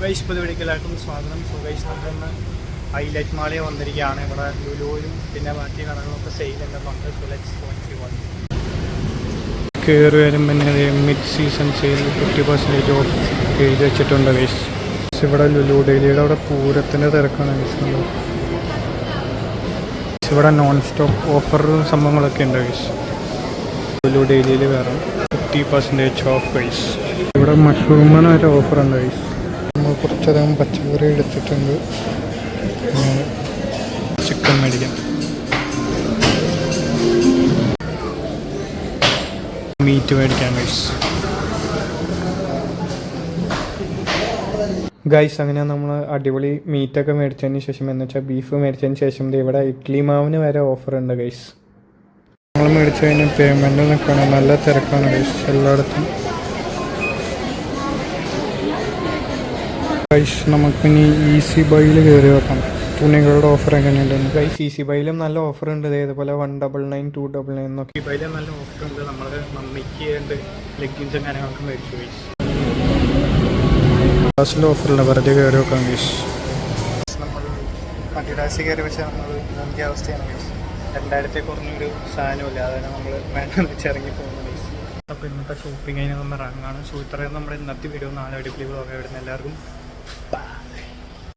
Guys പുതിയ വീഡിയോക്ക് എല്ലാവർക്കും സ്വാഗതം. ഗൈസ് നമ്മളിന്ന് ഹൈലൈറ്റ് മാളിൽ വന്നിരിക്കുകയാണ്. ഇവിടെ ലുലുവിലും പിന്നെ ബാക്കി കടകളൊക്കെ സെയിലുണ്ട്. കയറി വരും പിന്നെ മിഡ് സീസൺ സെയിൽ 50% ഓഫ് എഴുതി വെച്ചിട്ടുണ്ട് ഗൈസ്. ഇവിടെ ലുലു ഡെയിലിയുടെ അവിടെ പൂരത്തിൻ്റെ തിരക്കാണ് ഗൈസ്. ഇവിടെ നോൺ സ്റ്റോപ്പ് ഓഫറും സംഭവങ്ങളൊക്കെ ഉണ്ട് ഗൈസ്. ലുലു ഡെയിലിയിൽ വേറെ 50% ഓഫ് ഗൈസ്. ഇവിടെ മഷ്റൂമിന് ഒരു ഓഫറുണ്ട് ഗൈസ്. നമ്മൾ കുറച്ചധികം പച്ചക്കറി എടുത്തിട്ടുണ്ട്. ചിക്കൻ മേടിക്കാം. മീറ്റ് മേടിക്കാം ഗൈസ്. അങ്ങനെ നമ്മൾ അടിപൊളി മീറ്റൊക്കെ മേടിച്ചതിന് ശേഷം എന്ന് വെച്ചാൽ ബീഫ് മേടിച്ചതിന് ശേഷം ഇവിടെ ഇഡ്ഡലി മാവിന് വരെ ഓഫറുണ്ട് ഗൈസ്. നമ്മൾ മേടിച്ച് കഴിഞ്ഞ് പേയ്മെൻറ്റ് നിൽക്കണം. നല്ല തിരക്കാണ് ഗൈസ് എല്ലായിടത്തും. ഗൈസ് നമുക്കിനി ഈസി ബൈയിൽ കയറി വെക്കാം. തുണികളുടെ ഓഫർ എങ്ങനെയുണ്ടെന്ന് ഗൈസ്. ഈസി ബൈയിലും നല്ല ഓഫറുണ്ട്. ഇതേപോലെ 199, 299 എന്നൊക്കെ. ഈ ബൈയിലും നല്ല ഓഫറുണ്ട്. നമ്മൾ മമ്മിക്ക് ലെഗിൻസും കാര്യങ്ങളൊക്കെ മേടിച്ചു ഗൈസ്. ലാസ്റ്റിൽ ഓഫറുണ്ട്. വെറുതെ കയറി വെക്കാം ഗൈസ്. നമ്മൾ അഡിഡാസ് കയറി വെച്ചാൽ നമ്മൾ നോക്കിയ അവസ്ഥയാണ് ഗൈസ്. 2000 കുറഞ്ഞൊരു സാധനമില്ല. അതായത് നമ്മൾ വേണമെന്ന് വെച്ച് ഇറങ്ങി പോകുന്നത് ഗൈസ്. അപ്പോൾ ഇന്നത്തെ ഷോപ്പിംഗ് അതിന് നമ്മൾ ഇറങ്ങാണ്. സോ ഇത്രയും നമ്മുടെ ഇന്നത്തെ വീഡിയോ. നാളെ അടിപൊളി വ്ളോഗ്. ഇവിടെ നിന്ന് എല്ലാവർക്കും